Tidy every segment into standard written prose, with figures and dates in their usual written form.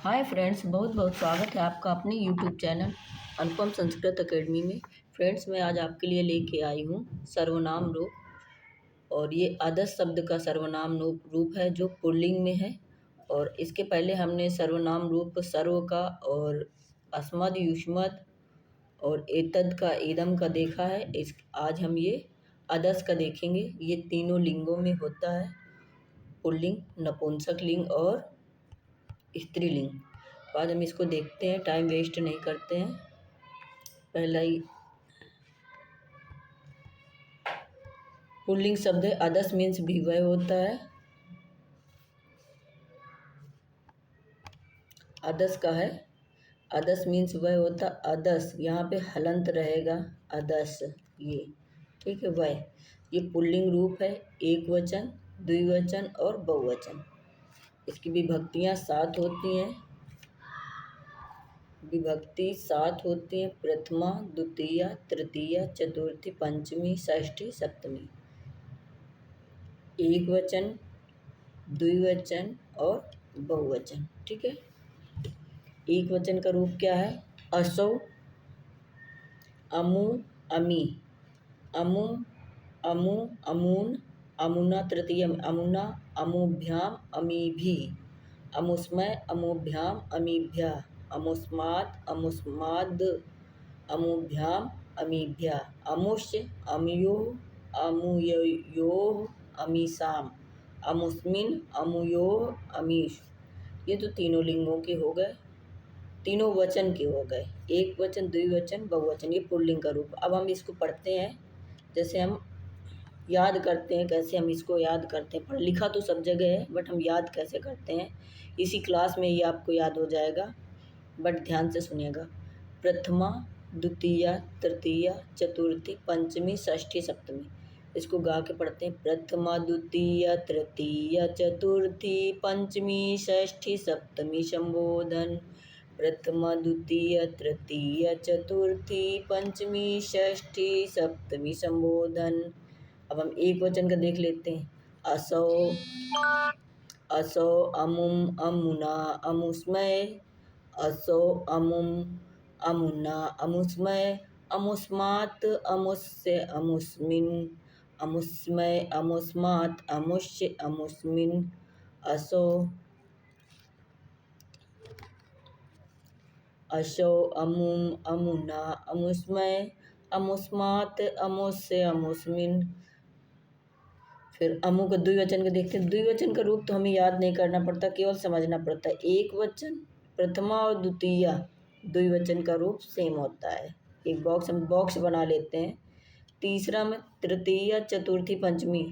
Hi friends, बहुत बहुत स्वागत है आपका अपने यूट्यूब चैनल अनुपम संस्कृत एकेडमी में। फ्रेंड्स, मैं आज आपके लिए लेके आई हूँ सर्वनाम रूप। और ये आदर्श शब्द का सर्वनाम रूप है जो पुल्लिंग में है। और इसके पहले हमने सर्वनाम रूप सर्व का और अस्मद युष्मद और एतद का ईदम का देखा है। आज हम ये आदर्श का देखेंगे। ये तीनों लिंगों में होता है, पुल्लिंग, नपुंसक लिंग और स्त्रीलिंग। तो आज हम इसको देखते हैं, टाइम वेस्ट नहीं करते हैं। पहला ही पुल्लिंग शब्द है, अदस मीन्स भी वह होता है। अदस का है, अदस मीन्स वह होता, अदस यहाँ पे हलंत रहेगा, अदस ये, ठीक है। वह ये पुल्लिंग रूप है, एक वचन, द्विवचन और बहुवचन। इसकी विभक्तियाँ 7 होती हैं। विभक्ति 7 होती हैं, प्रथमा, द्वितीया, तृतीया, चतुर्थी, पंचमी, षष्ठी, सप्तमी। एक वचन, द्विवचन और बहुवचन, ठीक है। एक वचन का रूप क्या है? असौ, अमु, अमी, अमुम, अमु, अमून, अमुना तृतीय, अमुना, अमुभ्याम, अमीभि, अमुस्मय, अमुभ्याम, अमीभ्या, अमुस्मात्, अमुस्माद्, अमुभ्याम, अमीभ्या, अमुष्य, अमयोः, अमुययोः, अमीषाम्, अमुस्मिन्, अमुयोः, अमीषु। ये तो तीनों लिंगों के हो गए, तीनों वचन के हो गए। एक वचन, द्विवचन, बहुवचन, ये पुल्लिंग का रूप। अब हम इसको पढ़ते हैं, जैसे हम याद करते हैं। कैसे हम इसको याद करते हैं? पढ़ लिखा तो सब जगह है, बट हम याद कैसे करते हैं इसी क्लास में ये आपको याद हो जाएगा। बट ध्यान से सुनिएगा। प्रथमा, द्वितीया, तृतीया, चतुर्थी, पंचमी, षष्ठी, सप्तमी। इसको गा के पढ़ते हैं। प्रथमा, द्वितीया, तृतीया, चतुर्थी, पंचमी, षष्ठी, सप्तमी संबोधन। प्रथमा, द्वितीय, तृतीय, चतुर्थी, पंचमी, षष्ठी, सप्तमी संबोधन। अब हम एक वचन का देख लेते हैं। असौ, असौ, अमुम, अमुना, अमुस्मय, असौ, अमुम, अमुना, अमुस्मय, अमुस्मात्, अमुस्य, अमुस्मिन्, अमुस्मय, अमुस्मात्, अमुष्य, अमुस्मिन्, असौ, असौ, अमुम, अमुना, अमुस्मय, अमुस्मात्, अमुस्य, अमुस्मिन्। फिर अमु का द्विवचन का देखते हैं। द्विवचन का रूप तो हमें याद नहीं करना पड़ता, केवल समझना पड़ता है। एक वचन, प्रथमा और द्वितीया, द्विवचन का रूप सेम होता है। एक हम बॉक्स बना लेते हैं। तीसरा में तृतीया, चतुर्थी, पंचमी।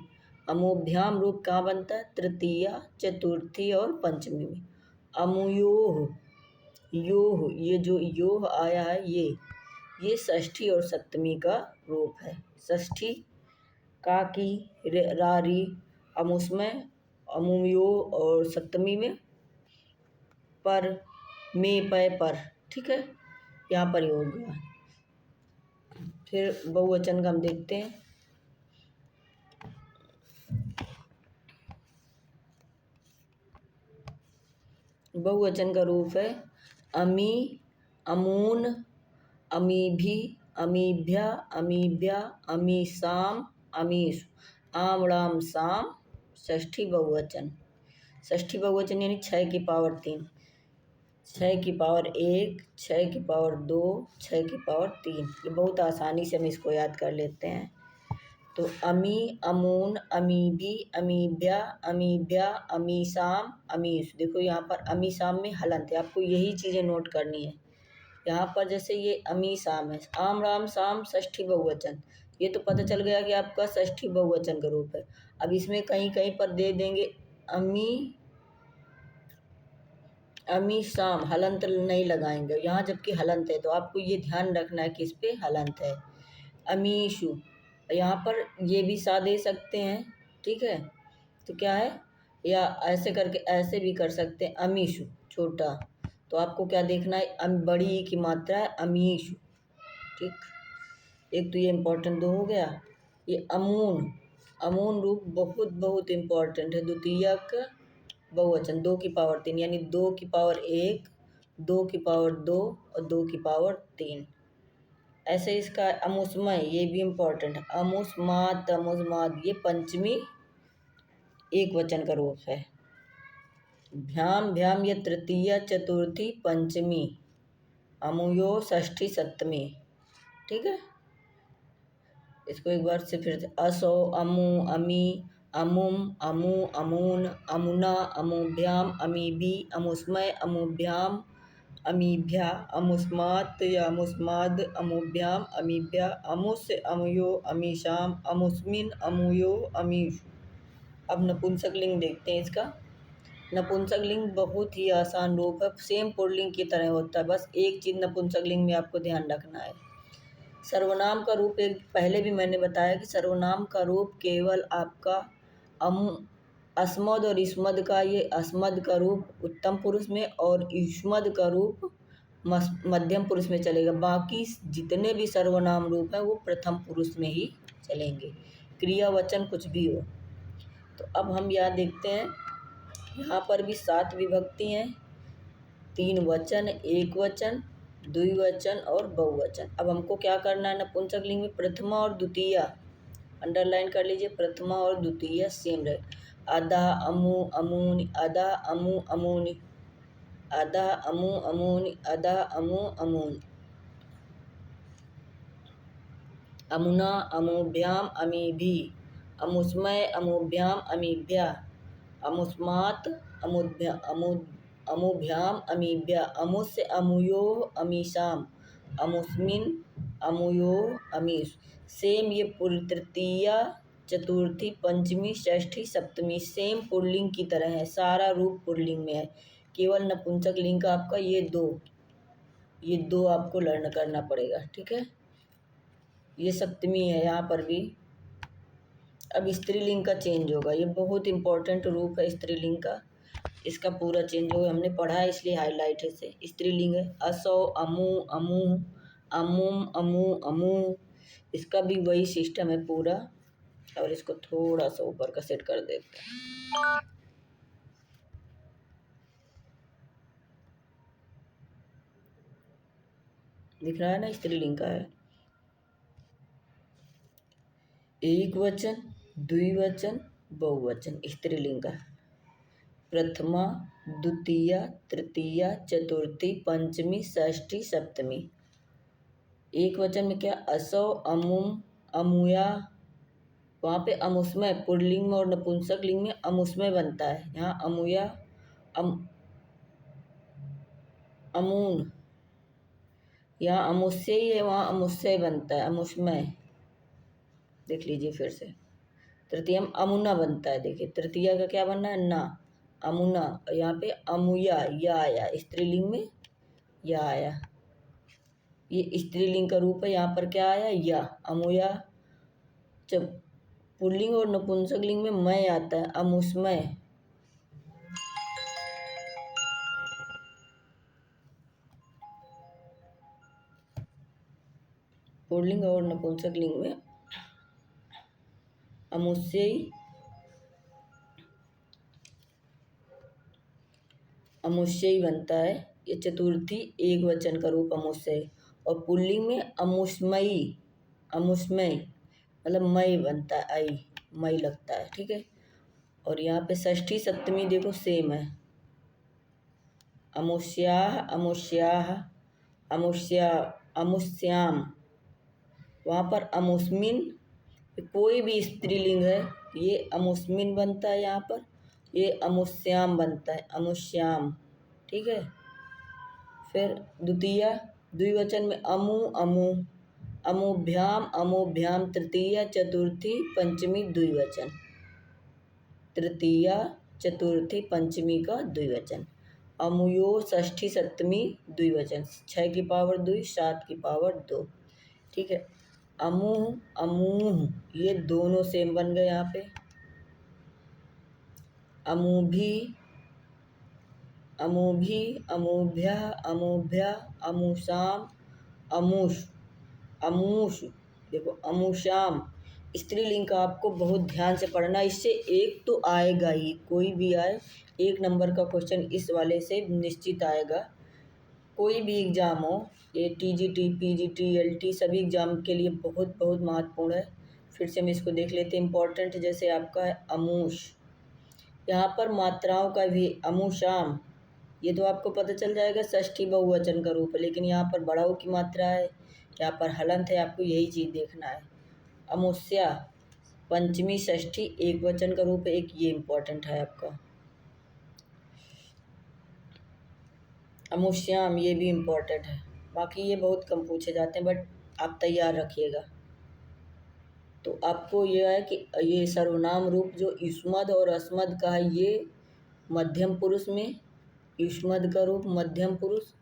अमुभ्याम रूप कहाँ बनता है? तृतीया, चतुर्थी और पंचमी में। अमुयोह, योह, ये जो योह आया है ये षष्ठी और सप्तमी का रूप है। षष्ठी काकी, रारी, अमुस्मय, अमुयो, और सप्तमी में पर, में, पय, पर, ठीक है। यहाँ पर योग हुआ। फिर बहुवचन का हम देखते हैं। बहुवचन का रूप है अमी, अमून, अमीभि, अमीभ्या, अमीभ्या, अमीषाम, अमीषु, आम, राम, साम। षष्ठी बहुवचन। षष्ठी बहुवचन यानी 6 की पावर 3, 6 की पावर 1, 6 की पावर 2, 6 की पावर 3। ये बहुत आसानी से हम इसको याद कर लेते हैं। तो अमी, अमून, अमीभी, अमीभ्या, अमीभ्या, अमीषाम, अमीष। देखो यहाँ पर अमीषाम में हलंत है, आपको यही चीज़ें नोट करनी है। यहाँ पर जैसे ये अमीषाम है, आम, राम, साम, षष्ठी बहुवचन। ये तो पता चल गया कि आपका षष्ठी बहुवचन का रूप है। अब इसमें कहीं कहीं पर दे देंगे अमी, अमीषाम, हलंत नहीं लगाएंगे यहाँ, जबकि हलंत है। तो आपको ये ध्यान रखना है कि इस पे हलंत है। अमीशु, यहाँ पर ये भी सा दे सकते हैं, ठीक है। तो क्या है, या ऐसे करके ऐसे भी कर सकते हैं, अमीशु छोटा। तो आपको क्या देखना है, बड़ी ई की मात्रा है, अमीशु, ठीक। एक तो ये इम्पोर्टेंट 2 हो गया। ये अमून, अमून रूप बहुत बहुत इम्पोर्टेंट है। द्वितीयक बहुवचन 2 की पावर 3 यानी 2 की पावर 1, 2 की पावर 2 और 2 की पावर 3। ऐसे इसका अमुष्मय, ये भी इम्पोर्टेंट है। अमुष्मात, अमुष्मात ये पंचमी एक वचन का रूप है। भ्याम, भ्याम ये तृतीया चतुर्थी पंचमी, अमुयो षष्ठी सप्तमी। ठीक है, इसको एक बार से फिर से असो, अमु, अमी, अमुम, अमु, अमून, अमुना, अमुभ्याम, अमीभी, अमुष्मय, अमुभ्याम, अमीभ्या, अमुष्मात या अमुष्माद, अमुभ्याम, अमीभ्या, अमुष्य, अमुयो, अमीशाम, अमुष्मिन, अमुयो, अमीश। अब नपुंसक लिंग देखते हैं इसका। नपुंसक लिंग बहुत ही आसान रूप है, सेम पुल्लिंग की तरह होता है, बस एक चीज़ नपुंसक लिंग में आपको ध्यान रखना है। सर्वनाम का रूप, एक पहले भी मैंने बताया कि सर्वनाम का रूप केवल आपका अस्मद और इस्मद का, ये अस्मद का रूप उत्तम पुरुष में और युष्मद का रूप मध्यम पुरुष में चलेगा। बाकी जितने भी सर्वनाम रूप हैं वो प्रथम पुरुष में ही चलेंगे, क्रिया वचन कुछ भी हो। तो अब हम यहाँ देखते हैं, यहाँ पर भी 7 विभक्ति हैं, 3 वचन, एक वचन, द्विवचन और बहुवचन। अब हमको क्या करना है, नपुंसक लिंग में प्रथमा और द्वितीया अंडरलाइन कर लीजिए, प्रथमा और द्वितीया सेम रहे। अदा, अमु, अमूनि, अदा, अमु, अमूनि, अदा, अमु, अमूनि, अदा, अमु, अमूनि। अमुना, अमुभ्याम, अमीभी, अमुष्मय, अमुभ्याम, अमीभ्या, अमुष्मात, अमुभ्याम, अमीभ्या, अमुष्य, अमुयो, अमीशाम, अमुष्मिन, अमुयो, अमीश। सेम ये तृतीया चतुर्थी पंचमी षष्ठी सप्तमी सेम पुल्लिंग की तरह है, सारा रूप पुल्लिंग में है। केवल नपुंसक लिंग का आपका ये दो आपको लर्न करना पड़ेगा। ठीक है, ये सप्तमी है यहाँ पर भी। अब स्त्रीलिंग का चेंज होगा, ये बहुत इंपॉर्टेंट रूप है स्त्रीलिंग का, इसका पूरा चेंज होगा, हमने पढ़ा है इसलिए हाईलाइट है इसे। स्त्रीलिंग है असौ, अमु, अमु, अमुम, अमु, अमु, इसका भी वही सिस्टम है पूरा। और इसको थोड़ा सा ऊपर का सेट कर देते हैं। दिख रहा है ना, स्त्रीलिंग का है। एक वचन, द्विवचन, बहुवचन स्त्रीलिंग का। प्रथमा, द्वितीया, तृतीया, चतुर्थी, पंचमी, षष्ठी, सप्तमी। एक वचन में क्या, असौ, अमुम, अमुया, वहाँ पे अमुष्मय पुल्लिंग में और नपुंसक लिंग में अमुष्मय बनता है। यहाँ अमुया, अमून, यहाँ अमुष्य ही है, वहाँ अमुष्य बनता है, अमुष्मय। देख लीजिए फिर से। तृतीया में अमुना बनता है, देखिए तृतीया का क्या बनना है, ना, अमुना। यहाँ पे अमुया, या आया, स्त्रीलिंग में या आया, ये स्त्रीलिंग का रूप है। यहाँ पर क्या आया, या, अमुया। जब पुल्लिंग और नपुंसक लिंग में मैं आता है, अमुष्मय। पुल्लिंग और नपुंसक लिंग में अमुष्य, अमुष्य ही बनता है। ये चतुर्थी एक वचन का रूप अमुष्य, और पुल्लिंग में अमुष्मयी, अमुष्मय मतलब मई बनता है, आई, मई लगता है। ठीक है, और यहाँ पे षष्ठी सप्तमी देखो सेम है, अमुष्याः, अमुष्याः, अमुष्या, अमुष्याम। वहाँ पर अमुष्मिन, कोई भी स्त्रीलिंग है, ये अमुष्मिन बनता है, यहाँ पर ये अमुष्याम बनता है, अमुष्याम। ठीक है, फिर द्वितीया द्विवचन में अमु, अमु, अमुभ्याम, अमुभ्याम, तृतीया चतुर्थी पंचमी द्विवचन, तृतीया चतुर्थी पंचमी का द्विवचन। अमुयो षष्ठी सप्तमी द्विवचन, 6 की पावर 2, 7 की पावर 2। ठीक है, अमुह, अमूह ये दोनों सेम बन गए यहाँ पे। अमुभी, अमुभी, अमुभ्या, अमुभ्या, अमुषाम, अमुष, अमूष, देखो अमुषाम, स्त्रीलिंग का आपको बहुत ध्यान से पढ़ना, इससे एक तो आएगा ही, कोई भी आए 1 नंबर का क्वेश्चन इस वाले से निश्चित आएगा। कोई भी एग्ज़ाम हो, ये टीजीटी, पीजीटी, एलटी सभी एग्ज़ाम के लिए बहुत बहुत महत्वपूर्ण है। फिर से हम इसको देख लेते हैं। इम्पोर्टेंट जैसे आपका है अमुष, यहाँ पर मात्राओं का भी अमुषाम, ये तो आपको पता चल जाएगा षष्ठी बहुवचन का रूप है, लेकिन यहाँ पर बड़ाऊ की मात्रा है, यहाँ पर हलंत है, आपको यही चीज़ देखना है। अमुष्या पंचमी षष्ठी एक वचन का रूप है, एक ये इम्पोर्टेंट है आपका। अमुष्याम ये भी इम्पोर्टेंट है। बाकी ये बहुत कम पूछे जाते हैं, बट आप तैयार रखिएगा। तो आपको यह है कि ये सर्वनाम रूप जो युष्मद और अस्मद का है, ये मध्यम पुरुष में, युष्मद का रूप मध्यम पुरुष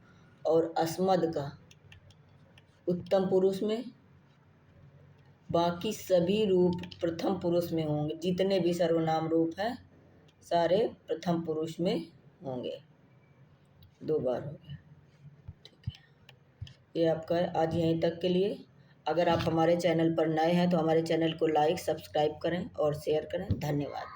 और अस्मद का उत्तम पुरुष में, बाकी सभी रूप प्रथम पुरुष में होंगे। जितने भी सर्वनाम रूप हैं सारे प्रथम पुरुष में होंगे। 2 बार हो गया, ठीक है। ये आपका है आज यहीं तक के लिए। अगर आप हमारे चैनल पर नए हैं तो हमारे चैनल को लाइक सब्सक्राइब करें और शेयर करें। धन्यवाद।